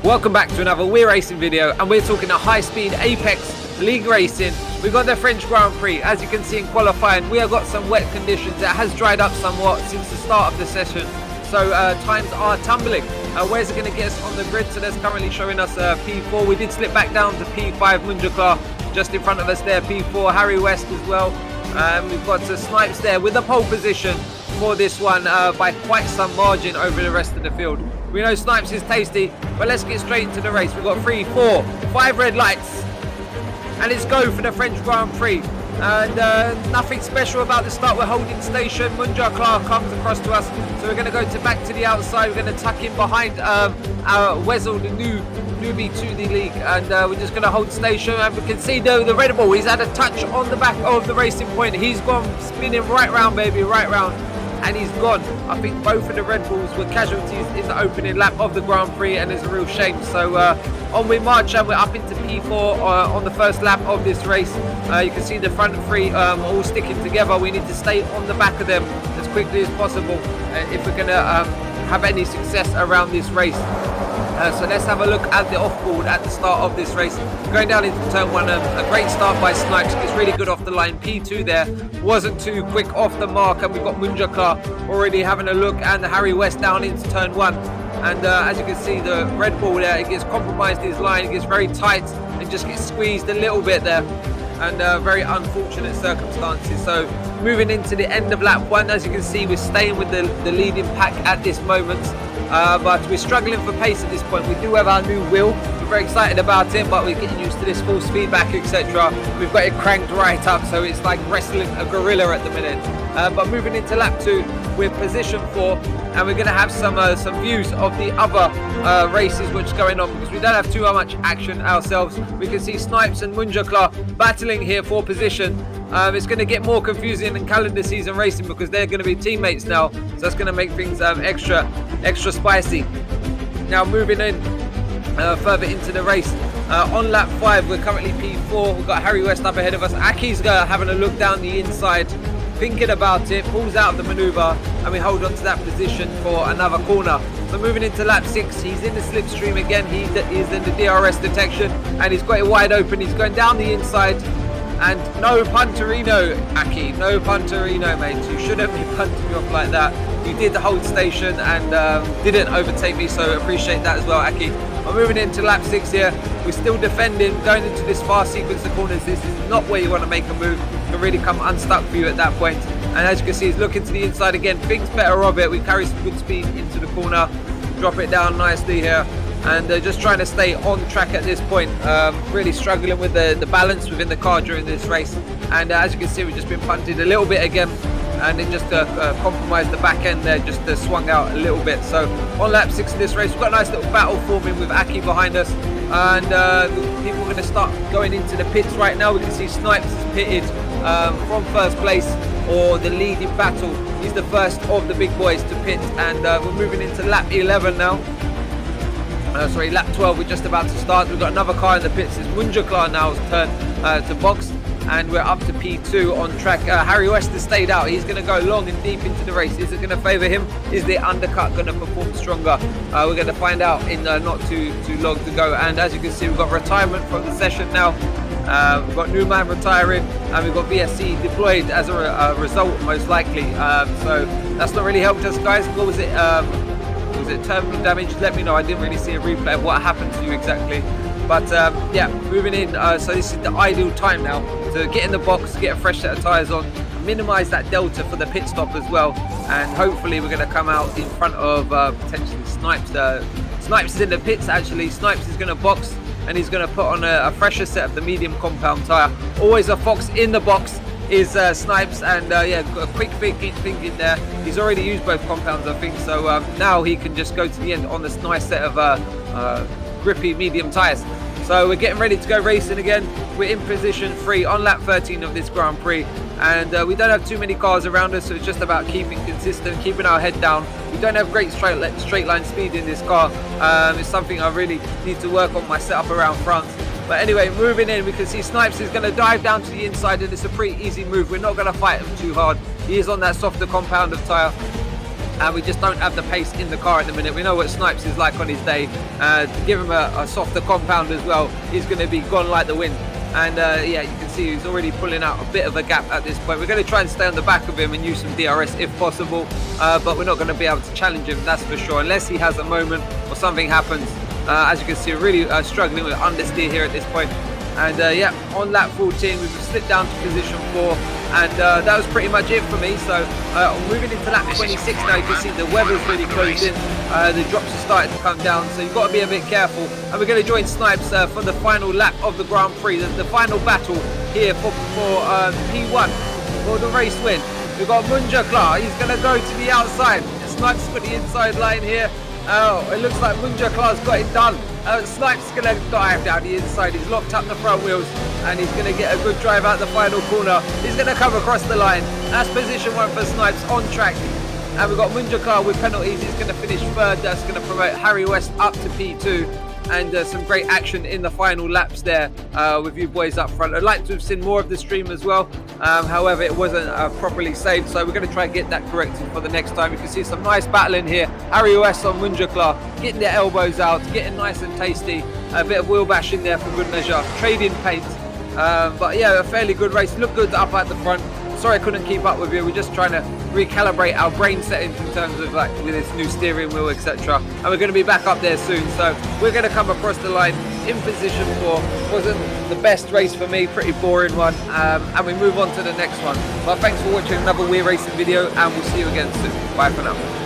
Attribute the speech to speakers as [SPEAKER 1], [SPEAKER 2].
[SPEAKER 1] Welcome back to another We're Racing video, and we're talking a high-speed Apex League Racing. We've got the French Grand Prix. As you can see in qualifying, we have got some wet conditions. It has dried up somewhat since the start of the session, so times are tumbling. Where's it going to get us on the grid? So that's currently showing us P4. We did slip back down to P5, Munjaklar just in front of us there, P4, Harry West as well. We've got Snipes there with the pole position for this one by quite some margin over the rest of the field. We know Snipes is tasty, but let's get straight into the race. We've got 3, 4, 5 red lights, and it's go for the French Grand Prix. And nothing special about the start. We're holding station. Munjaklar comes across to us, so we're going to go back to the outside. We're going to tuck in behind our Wessel, the newbie to the league, and we're just going to hold station. And we can see the Red Bull. He's had a touch on the back of the racing point. He's gone spinning right round, baby, right round. And he's gone. I think both of the Red Bulls were casualties in the opening lap of the Grand Prix, and it's a real shame. So on we march, and we're up into P4 on the first lap of this race. You can see the front three all sticking together. We need to stay on the back of them as quickly as possible if we're going to have any success around this race. So let's have a look at the off-board at the start of this race. Going down into turn 1, a great start by Snipes. It's really good off the line. P2 there wasn't too quick off the mark, and we've got Munjaklar already having a look, and Harry West down into turn 1. And as you can see, the Red Bull there, it gets compromised his line. It gets very tight and just gets squeezed a little bit there. And very unfortunate circumstances. So moving into the end of lap 1, as you can see, we're staying with the leading pack at this moment. But we're struggling for pace at this point. We do have our new wheel. We're very excited about it, but we're getting used to this full speed back, etc. We've got it cranked right up, so it's like wrestling a gorilla at the minute. But moving into lap 2, we're position 4, and we're going to have some views of the other races which is going on, because we don't have too much action ourselves. We can see Snipes and Munjaklar battling here for position. It's going to get more confusing in calendar season racing, because they're going to be teammates now, so that's going to make things extra spicy. Now moving in further into the race, on lap 5 we're currently P4. We've got Harry West up ahead of us. Aki's having a look down the inside, thinking about it, pulls out of the manoeuvre, and we hold on to that position for another corner. So moving into lap 6, he's in the slipstream again. He is in the DRS detection, and he's got it wide open. He's going down the inside. And no punterino, Aki, no punterino, mate. You shouldn't be punting me off like that. You did hold station and didn't overtake me, so appreciate that as well, Aki. I'm moving into lap 6 here. We're still defending, going into this fast sequence of corners. This is not where you want to make a move. It can really come unstuck for you at that point. And as you can see, he's looking to the inside again. Thinks better of it. We carry some good speed into the corner, drop it down nicely here. And just trying to stay on track at this point. Really struggling with the balance within the car during this race. And as you can see, we've just been punted a little bit again, and it just compromised the back end there, just swung out a little bit. So on lap 6 of this race, we've got a nice little battle forming with Aki behind us, and people are going to start going into the pits right now. We can see Snipes is pitted from first place, or the leading battle. He's the first of the big boys to pit, and we're moving into lap 11 now. Lap 12, we're just about to start. We've got another car in the pits. It's Munjaklar now's turn to box, and we're up to P2 on track. Harry West has stayed out. He's going to go long and deep into the race. Is it going to favour him? Is the undercut going to perform stronger? We're going to find out in not too long to go. And as you can see, we've got retirement from the session now. We've got Newman retiring, and we've got VSC deployed as a result, most likely. So that's not really helped us, guys. What was it? Was it terminal damage? Let me know. I didn't really see a replay of what happened to you exactly. But yeah, moving in. So this is the ideal time now to get in the box, get a fresh set of tyres on, minimise that delta for the pit stop as well. And hopefully we're going to come out in front of potentially Snipes. Snipes is in the pits actually. Snipes is going to box, and he's going to put on a fresher set of the medium compound tyre. Always a fox in the box is Snipes, and yeah, got a quick thinking there. He's already used both compounds, I think, so now he can just go to the end on this nice set of grippy medium tyres. So we're getting ready to go racing again. We're in position 3 on lap 13 of this Grand Prix, and we don't have too many cars around us, so it's just about keeping consistent, keeping our head down. We don't have great straight line speed in this car. It's something I really need to work on my setup around France. But anyway, moving in, we can see Snipes is going to dive down to the inside, and it's a pretty easy move. We're not going to fight him too hard. He is on that softer compound of tyre. and we just don't have the pace in the car at the minute. We know what Snipes is like on his day. To give him a softer compound as well, he's going to be gone like the wind. And yeah, you can see he's already pulling out a bit of a gap at this point. We're going to try and stay on the back of him and use some DRS if possible, but we're not going to be able to challenge him, that's for sure, unless he has a moment or something happens. As you can see, we're really struggling with understeer here at this point. And yeah, on lap 14, we've slipped down to position 4, and that was pretty much it for me. So moving into lap 26 now, you can see the weather's really closed in. The drops are starting to come down, so you've got to be a bit careful. And we're going to join Snipes for the final lap of the Grand Prix, the final battle here for P1 for the race win. We've got Munja Klar, he's going to go to the outside. Snipes got the inside line here. Oh, it looks like Munja Klar's got it done. Snipes is going to dive down the inside. He's locked up the front wheels and he's going to get a good drive out the final corner. He's going to come across the line. That's position 1 for Snipes on track. And we've got Munja Klar with penalties. He's going to finish 3rd. That's going to promote Harry West up to P2. And some great action in the final laps there with you boys up front. I'd like to have seen more of the stream as well. However, it wasn't properly saved, so we're going to try and get that corrected for the next time. You can see some nice battling here. Harry West on Munja Klar, getting their elbows out, getting nice and tasty. A bit of wheel bashing there for good measure. Trading paint. But yeah, a fairly good race. Looked good up at the front. Sorry I couldn't keep up with you. We're just trying to recalibrate our brain settings in terms of like with this new steering wheel, etc. And we're going to be back up there soon. So we're going to come across the line in position 4. Wasn't the best race for me, pretty boring one. And we move on to the next one. But thanks for watching another We're Racing video, and we'll see you again soon. Bye for now.